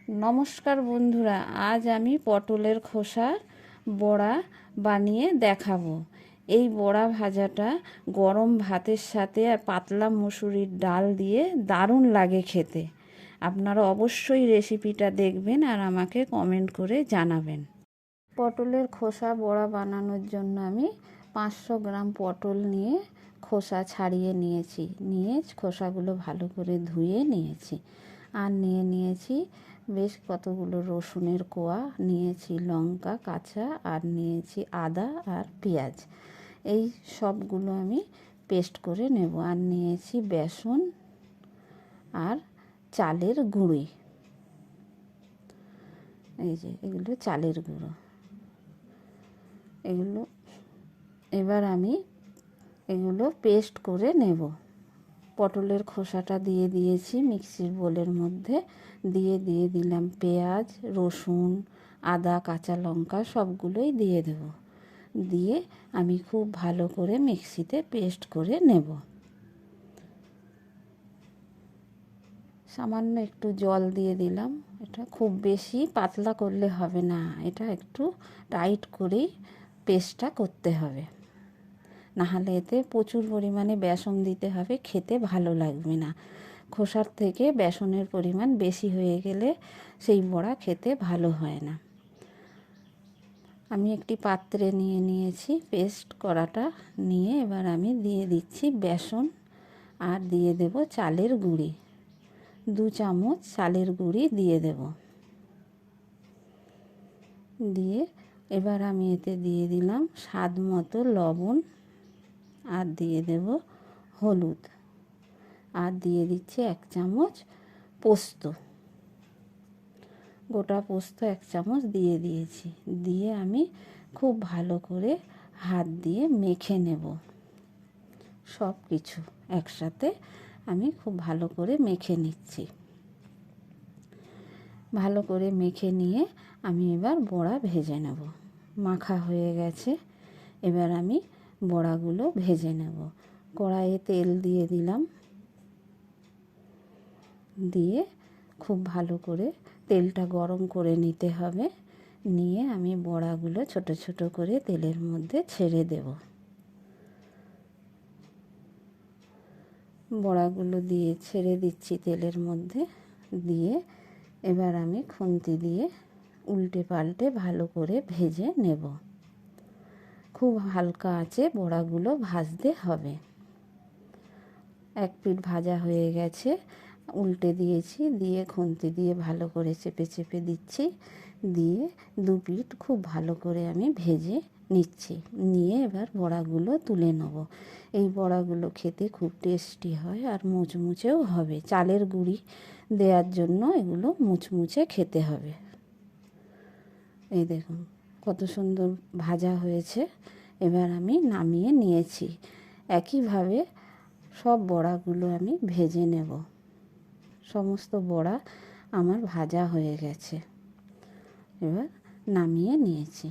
নমস্কার বন্ধুরা, আজ আমি পটলের খোসার বড়া বানিয়ে দেখাবো। এই বড়া ভাজাটা গরম ভাতের সাথে আর পাতলা মুসুরির ডাল দিয়ে দারুণ লাগে খেতে। আপনারা অবশ্যই রেসিপিটা দেখবেন আর আমাকে কমেন্ট করে জানাবেন। পটলের খোসা বড়া বানানোর জন্য আমি 500 গ্রাম পটল নিয়ে খোসা ছাড়িয়ে নিয়েছি। খোসাগুলো ভালো করে ধুয়ে নিয়েছি। আর নিয়েছি বেশ কতগুলো রসুনের কোয়া, নিয়েছি লঙ্কা কাঁচা, আর নিয়েছি আদা আর পেঁয়াজ। এই সবগুলো আমি পেস্ট করে নেব। আর নিয়েছি বেসন আর চালের গুঁড়ি। এই যে এগুলো চালের গুঁড়ো। এবার আমি এগুলো পেস্ট করে নেব। পটলের খোসাটা দিয়ে দিয়েছি মিক্সির বোলের মধ্যে, দিয়ে দিলাম পেঁয়াজ, রসুন, আদা, কাঁচা লঙ্কা সবগুলোই দিয়ে দেব। দিয়ে আমি খুব ভালো করে মিক্সিতে পেস্ট করে নেব। সামান্য একটু জল দিয়ে দিলাম। এটা খুব বেশি পাতলা করলে হবে না, এটা একটু টাইট করেই পেস্টটা করতে হবে, নাহলে এতে প্রচুর পরিমাণে বেসন দিতে হবে, খেতে ভালো লাগবে না। খোসার থেকে বেসনের পরিমাণ বেশি হয়ে গেলে সেই বড়া খেতে ভালো হয় না। আমি একটি পাত্রে নিয়েছি পেস্ট করাটা। নিয়ে এবার আমি দিয়ে দিচ্ছি বেসন আর দিয়ে দেব চালের গুঁড়ি। 2 চামচ চালের গুঁড়ি দিয়ে দেব। দিয়ে এবার আমি এতে দিয়ে দিলাম স্বাদ মতো লবণ, আর দিয়ে দেব হলুদ, আর দিয়ে দিচ্ছি 1 চামচ পোস্ত, গোটা পোস্ত 1 চামচ দিয়ে দিয়েছি। দিয়ে আমি খুব ভালো করে হাত দিয়ে মেখে নেব। সব কিছু একসাথে আমি খুব ভালো করে মেখে নিচ্ছি। ভালো করে মেখে নিয়ে আমি এবার বড়া ভেজে নেব। মাখা হয়ে গেছে, এবার আমি বড়াগুলো ভেজে নেব। কড়াইয়ে তেল দিয়ে দিলাম। দিয়ে খুব ভালো করে তেলটা গরম করে নিতে হবে। নিয়ে আমি বড়াগুলো ছোট ছোট করে তেলের মধ্যে ছেড়ে দেব। বড়াগুলো দিয়ে ছেড়ে দিচ্ছি তেলের মধ্যে। দিয়ে এবার আমি খুন্তি দিয়ে উল্টে পাল্টে ভালো করে ভেজে নেব। খুব হালকা আঁচে বড়াগুলো ভাজতে হবে। এক পিঠ ভাজা হয়ে গেছে, উল্টে দিয়েছি। দিয়ে খুন্তি দিয়ে ভালো করে চেপে চেপে দিচ্ছি। দিয়ে 2 পিঠ খুব ভালো করে আমি ভেজে নিচ্ছি। নিয়ে এবার বড়াগুলো তুলে নেব। এই বড়াগুলো খেতে খুব টেস্টি হয় আর মুচমুচেও হবে। চালের গুঁড়ি দেওয়ার জন্য এগুলো মুচমুচে খেতে হবে। এই দেখুন কত সুন্দর ভাজা হয়েছে। এবার আমি নামিয়ে নিয়েছি। একইভাবে সব বড়াগুলো আমি ভেজে নেব। সমস্ত বড়া আমার ভাজা হয়ে গেছে। এবার নামিয়ে নিয়েছি।